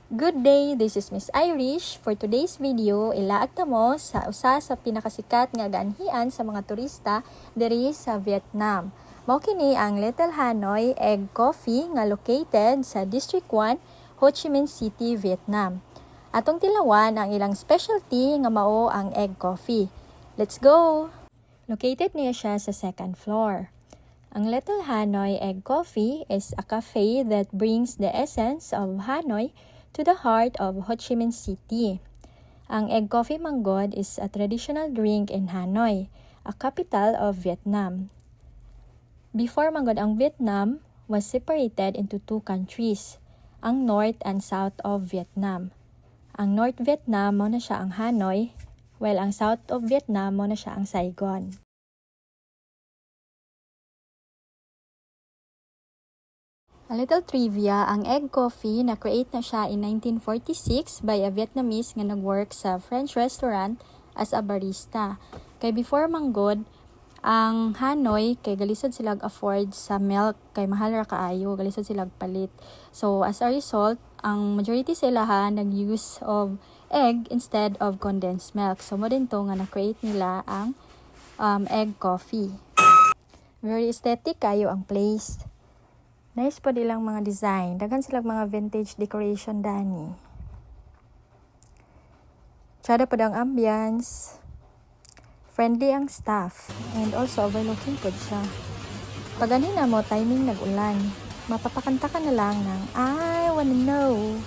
Good day, this is Miss Irish. For today's video, ilaag ta mo sa usa sa pinakasikat nga ganhian sa mga turista diri sa Vietnam. Mao kini ang Little Hanoi Egg Coffee nga located sa District 1, Ho Chi Minh City, Vietnam. Atong tilawan ang ilang specialty nga mao ang egg coffee. Let's go! Located niya siya sa second floor. Ang Little Hanoi Egg Coffee is a cafe that brings the essence of Hanoi to the heart of Ho Chi Minh City. Ang egg coffee manggod is a traditional drink in Hanoi, a capital of Vietnam. Before manggod ang Vietnam was separated into two countries, ang North and South of Vietnam. Ang North Vietnam mo na siya ang Hanoi, while ang South of Vietnam mo na siya ang Saigon. A little trivia, ang egg coffee na-create na siya in 1946 by a Vietnamese nga nag-work sa French restaurant as a barista. Kay before manggod, ang Hanoi, kay galisod sila afford sa milk, kay mahal ra kaayo, galisod sila palit. So as a result, ang majority sila nag-use of egg instead of condensed milk. So mo din to nga na-create nila ang egg coffee. Very aesthetic kayo ang place. Nice po nilang mga design. Daghan silang mga vintage decoration dani. Tsada po ang ambience. Friendly ang staff. And also overlooking po siya. Pag na mo, timing nag-ulan. Mapapakanta ka na lang ng I wanna know.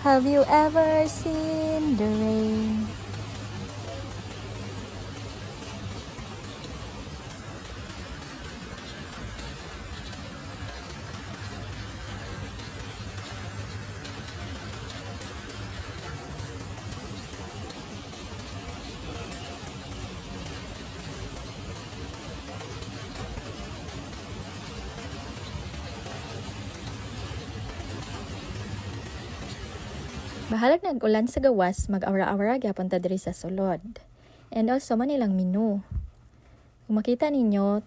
Have you ever seen the rain? Bahalag nag-ulan sa gawas, mag-awra-awra gyapon ta diri sa sulod. And also man ilang menu. Kung makita ninyo,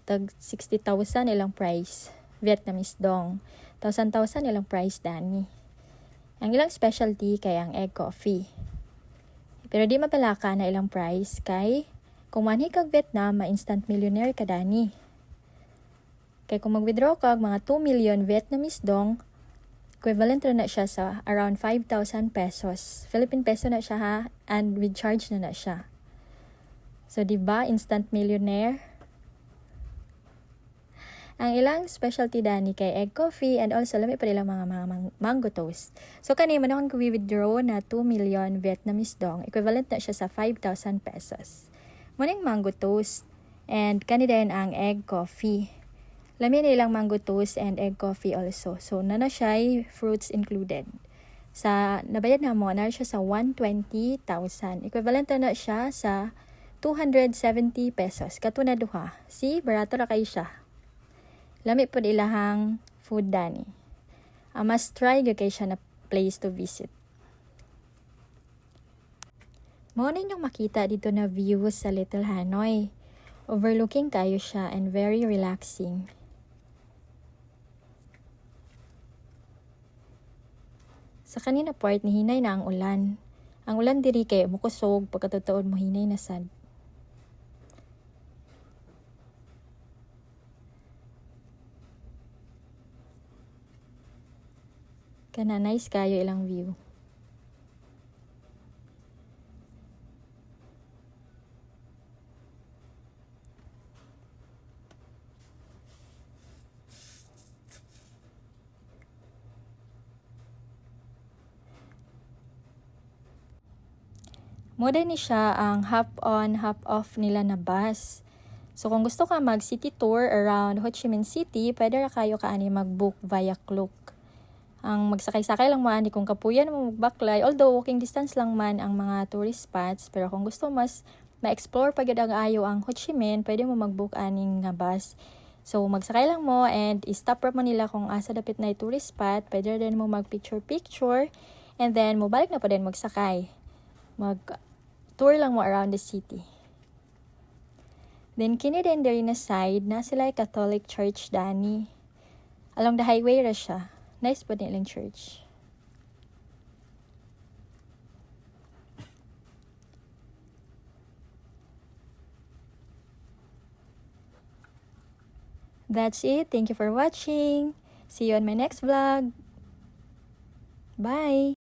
tag 60,000 ilang price, Vietnamese dong. 1,000 ilang price dani. Ang ilang specialty kay ang egg coffee. Pero di mapalaka na ilang price kay kung manhi kag Vietnam, ma-instant millionaire ka dani. Kay kung mag-withdraw kag mga 2 million Vietnamese dong, equivalent na siya sa around 5,000 pesos. Philippine peso na siya ha, and with charge na siya. So, diba, instant millionaire? Ang ilang specialty dani kay egg coffee and also lami pa nilang mga mango toast. So, kanina man akong withdraw na 2 million Vietnamese dong. Equivalent na siya sa 5,000 pesos. Muning mango toast and kanina din ang egg coffee. Lami nilang mango toast and egg coffee also. So, na siya fruits included. Sa nabayad na mo, na siya sa 120,000. Equivalent na siya sa 270 pesos. Katuna duha. See, barato na kayo siya. Lami po ilahang food dani. Must try kay siya na place to visit. Mao ninyong makita dito na view sa Little Hanoi. Overlooking kayo siya and very relaxing. Sa kanina part, nihinay na ang ulan. Ang ulan diri kay mukusog, pagkatutuod mo hinay na sad. Kana nice kayo ilang view. Moda ni siya ang hop-on, hop-off nila na bus. So, kung gusto ka mag-city tour around Ho Chi Minh City, pwede ra kayo kaani mag-book via Klook. Ang magsakay-sakay lang mo ani kung kapuyan mo magbaklay, although walking distance lang man ang mga tourist spots, pero kung gusto mas ma-explore pagid ang ayo ang Ho Chi Minh, pwede mo mag-book aning nga bus. So, magsakay lang mo and i-stop ra mo nila kung asa dapit na tourist spot, pwede din mo mag-picture-picture, and then mobalik na po din magsakay. Mag-tour lang mo around the city. Then, kini din diri na side, na sila Catholic Church dani. Along the highway ra siya. Nice po nilang church. That's it. Thank you for watching. See you on my next vlog. Bye!